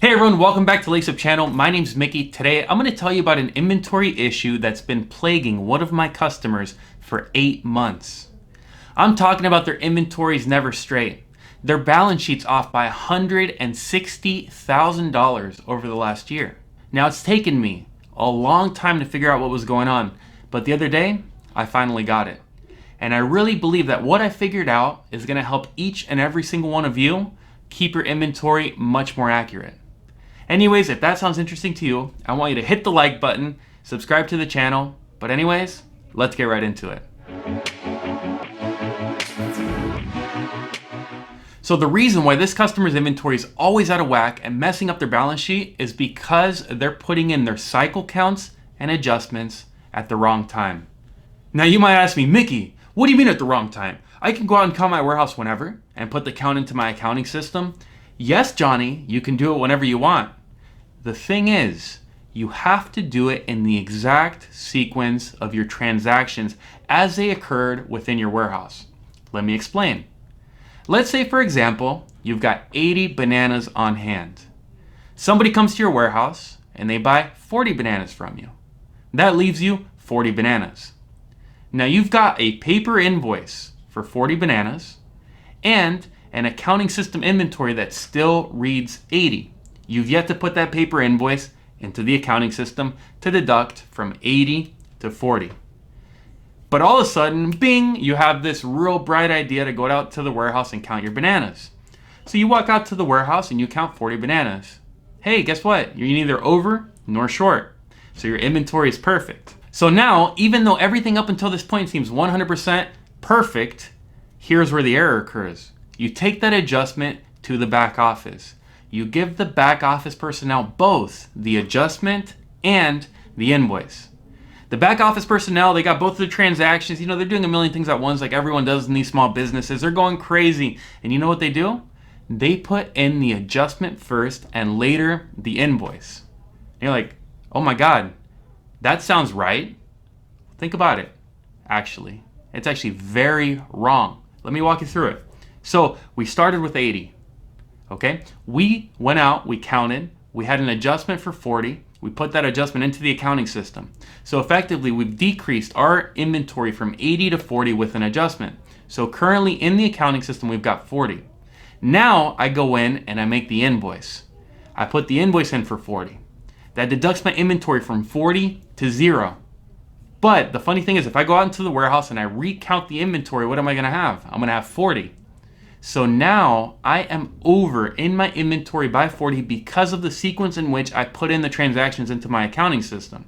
Hey everyone, welcome back to Lace Up Channel. My name's Mickey. Today I'm going to tell you about an inventory issue that's been plaguing one of my customers for 8 months. I'm talking about their inventories never straight. Their balance sheet's off by $160,000 over the last year. Now it's taken me a long time to figure out what was going on, but the other day I finally got it. And I really believe that what I figured out is going to help each and every single one of you keep your inventory much more accurate. Anyways, if that sounds interesting to you, I want you to hit the like button, subscribe to the channel. But anyways, let's get right into it. So the reason why this customer's inventory is always out of whack and messing up their balance sheet is because they're putting in their cycle counts and adjustments at the wrong time. Now you might ask me, Mickey, what do you mean at the wrong time? I can go out and count my warehouse whenever and put the count into my accounting system. Yes, Johnny, you can do it whenever you want. The thing is, you have to do it in the exact sequence of your transactions as they occurred within your warehouse. Let me explain. Let's say, for example, you've got 80 bananas on hand. Somebody comes to your warehouse and they buy 40 bananas from you. That leaves you 40 bananas. Now you've got a paper invoice for 40 bananas and an accounting system inventory that still reads 80. You've yet to put that paper invoice into the accounting system to deduct from 80 to 40. But all of a sudden, bing, you have this real bright idea to go out to the warehouse and count your bananas. So you walk out to the warehouse and you count 40 bananas. Hey, guess what? You're neither over nor short. So your inventory is perfect. So now, even though everything up until this point seems 100% perfect, here's where the error occurs. You take that adjustment to the back office. You give the back office personnel both the adjustment and the invoice. The back office personnel, they got both of the transactions. You know, they're doing a million things at once like everyone does in these small businesses. They're going crazy. And you know what they do? They put in the adjustment first and later the invoice. And you're like, oh my God, that sounds right. Think about it. Actually, it's actually very wrong. Let me walk you through it. So we started with 80. Okay, we went out, we counted, we had an adjustment for 40, we put that adjustment into the accounting system. So effectively, we've decreased our inventory from 80 to 40 with an adjustment. So currently in the accounting system, we've got 40. Now I go in and I make the invoice. I put the invoice in for 40. That deducts my inventory from 40 to 0. But the funny thing is, if I go out into the warehouse and I recount the inventory, what am I gonna have? I'm gonna have 40. So now I am over in my inventory by 40 because of the sequence in which I put in the transactions into my accounting system.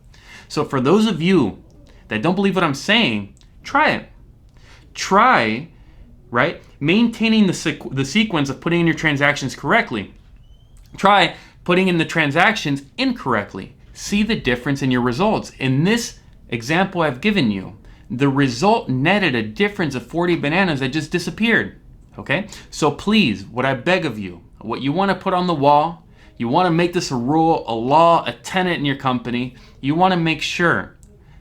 So for those of you that don't believe what I'm saying, try it. Try, right, maintaining the sequence of putting in your transactions correctly. Try putting in the transactions incorrectly. See the difference in your results. In this example I've given you, the result netted a difference of 40 bananas that just disappeared. Okay, so please, what I beg of you, what you want to put on the wall, you want to make this a rule, a law, a tenet in your company. You want to make sure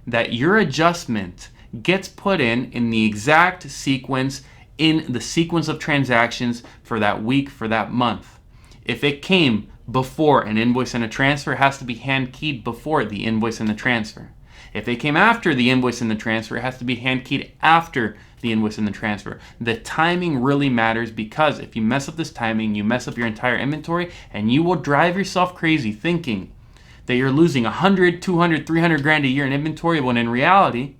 that your adjustment gets put in the exact sequence, in the sequence of transactions for that week, for that month. If it came before an invoice and a transfer, it has to be hand keyed before the invoice and the transfer. If it came after the invoice and the transfer, it has to be hand keyed after the invoice and the transfer. The timing really matters because if you mess up this timing, you mess up your entire inventory and you will drive yourself crazy thinking that you're losing 100, 200, 300 grand a year in inventory when in reality,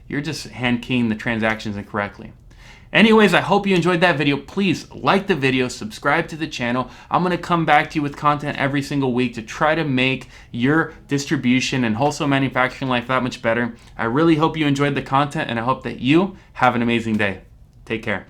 you're just hand keying the transactions incorrectly. Anyways, I hope you enjoyed that video. Please like the video, subscribe to the channel. I'm going to come back to you with content every single week to try to make your distribution and wholesale manufacturing life that much better. I really hope you enjoyed the content and I hope that you have an amazing day. Take care.